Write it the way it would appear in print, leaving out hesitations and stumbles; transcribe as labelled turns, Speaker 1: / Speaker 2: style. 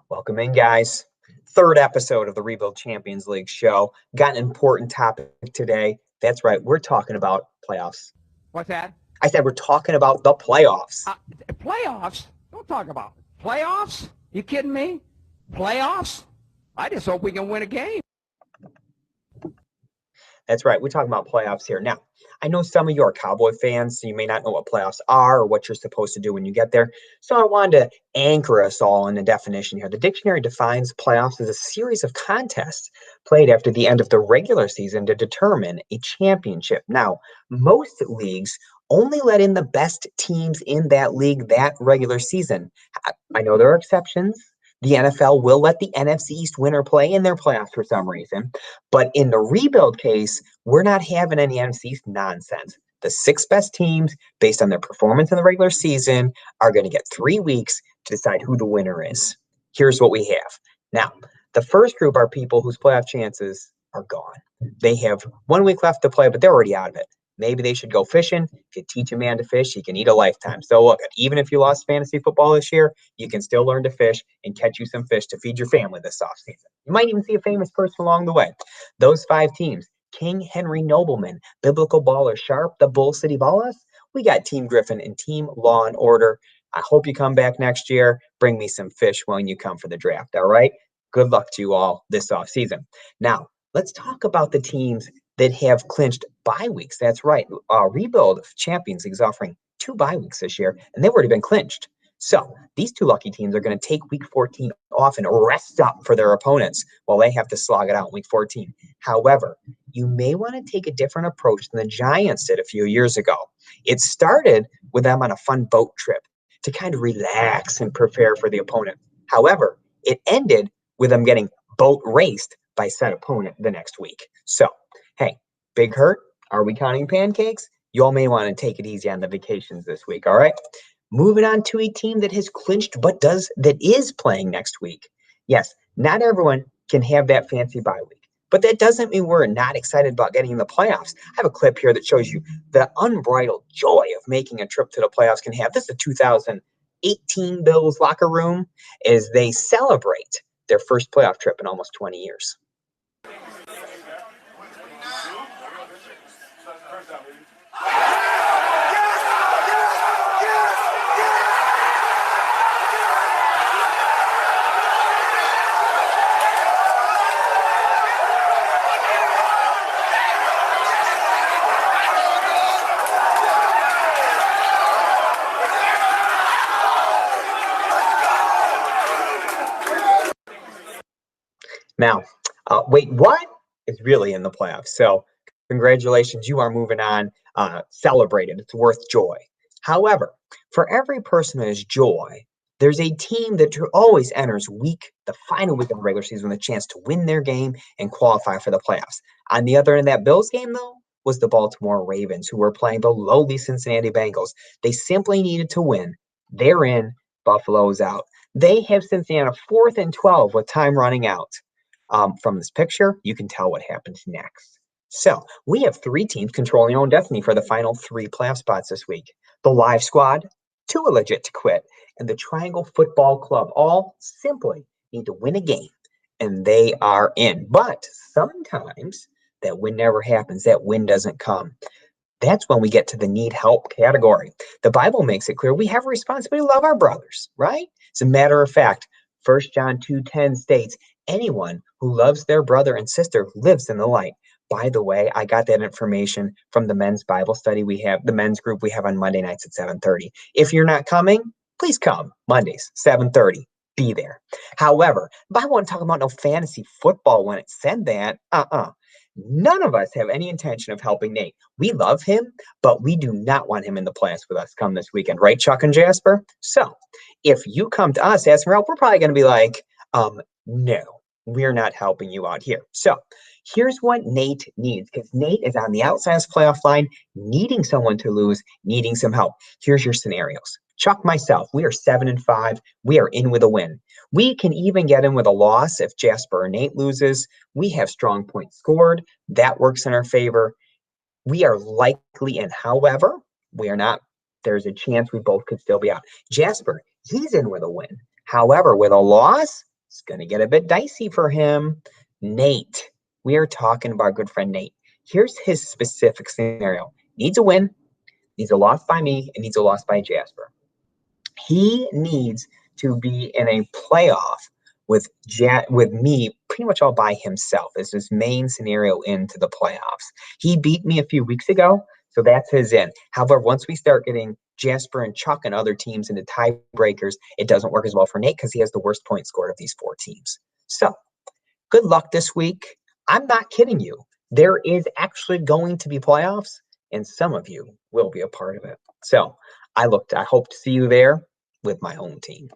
Speaker 1: Welcome in, guys. Third episode of the Rebuild Champions League show. Got an important topic today. That's right. We're talking about playoffs.
Speaker 2: What's that?
Speaker 1: I said we're talking about the playoffs.
Speaker 2: Playoffs? Don't talk about playoffs. You kidding me? Playoffs? I just hope we can win a game.
Speaker 1: That's right. We're talking about playoffs here. Now, I know some of you are Cowboy fans, so you may not know what playoffs are or what you're supposed to do when you get there. So I wanted to anchor us all in a definition here. The dictionary defines playoffs as a series of contests played after the end of the regular season to determine a championship. Now, most leagues only let in the best teams in that league that regular season. I know there are exceptions. The NFL will let the NFC East winner play in their playoffs for some reason. But in the rebuild case, we're not having any NFC East nonsense. The six best teams, based on their performance in the regular season, are going to get 3 weeks to decide who the winner is. Here's what we have. Now, the first group are people whose playoff chances are gone. They have 1 week left to play, but they're already out of it. Maybe they should go fishing. If you teach a man to fish, he can eat a lifetime. So look, even if you lost fantasy football this year, you can still learn to fish and catch you some fish to feed your family this offseason. You might even see a famous person along the way. Those 5 teams: King Henry Nobleman, Biblical Baller Sharp, the Bull City Ballers. We got Team Griffin and Team Law and Order. I hope you come back next year. Bring me some fish when you come for the draft, all right? Good luck to you all this offseason. Now, let's talk about the teams that have clinched bye weeks. That's right. Rebuild Champions League is offering 2 bye weeks this year, and they've already been clinched. So these 2 lucky teams are going to take week 14 off and rest up for their opponents while they have to slog it out in week 14. However, you may want to take a different approach than the Giants did a few years ago. It started with them on a fun boat trip to kind of relax and prepare for the opponent. However, it ended with them getting boat raced by said opponent the next week. So, hey, Big Hurt, are we counting pancakes? You all may want to take it easy on the vacations this week, all right? Moving on to a team that has clinched that is playing next week. Yes, not everyone can have that fancy bye week, but that doesn't mean we're not excited about getting in the playoffs. I have a clip here that shows you the unbridled joy of making a trip to the playoffs can have. This is a 2018 Bills locker room as they celebrate their first playoff trip in almost 20 years. Now, wait, what is really in the playoffs? So congratulations, you are moving on. Celebrate it. It's worth joy. However, for every person that has joy, there's a team that always enters the final week of the regular season with a chance to win their game and qualify for the playoffs. On the other end of that Bills game, though, was the Baltimore Ravens, who were playing the lowly Cincinnati Bengals. They simply needed to win. They're in. Buffalo's out. They have Cincinnati 4th and 12 with time running out. From this picture, you can tell what happens next. So we have 3 teams controlling their own destiny for the final 3 playoff spots this week. The Live Squad, Too Legit to Quit, and the Triangle Football Club all simply need to win a game, and they are in. But sometimes that win never happens. That win doesn't come. That's when we get to the need help category. The Bible makes it clear we have a responsibility to love our brothers, right? As a matter of fact, 1 John 2:10 states, anyone who loves their brother and sister lives in the light. By the way, I got that information from the men's Bible study the men's group we have on Monday nights at 7:30. If you're not coming, please come. Mondays, 7:30. Be there. However, the Bible wasn't talking about no fantasy football when it said that. None of us have any intention of helping Nate. We love him, but we do not want him in the playoffs with us come this weekend. Right, Chuck and Jasper? So if you come to us asking for help, we're probably going to be like, no, we're not helping you out here. So here's what Nate needs, because Nate is on the outside playoff line, needing someone to lose, needing some help. Here's your scenarios. Chuck, myself, we are 7-5. We are in with a win. We can even get in with a loss if Jasper or Nate loses. We have strong points scored. That works in our favor. We are likely in. However, we are not. There's a chance we both could still be out. Jasper, he's in with a win. However, with a loss, going to get a bit dicey for him. Nate, we are talking about our good friend Nate. Here's his specific scenario. Needs a win, needs a loss by me, and needs a loss by Jasper. He needs to be in a playoff with me pretty much all by himself as his main scenario into the playoffs. He beat me a few weeks ago, so that's his in. However, once we start getting Jasper and Chuck and other teams into tiebreakers, it doesn't work as well for Nate because he has the worst point scored of these 4 teams. So good luck this week. I'm not kidding you. There is actually going to be playoffs, and some of you will be a part of it. So I hope to see you there with my home team.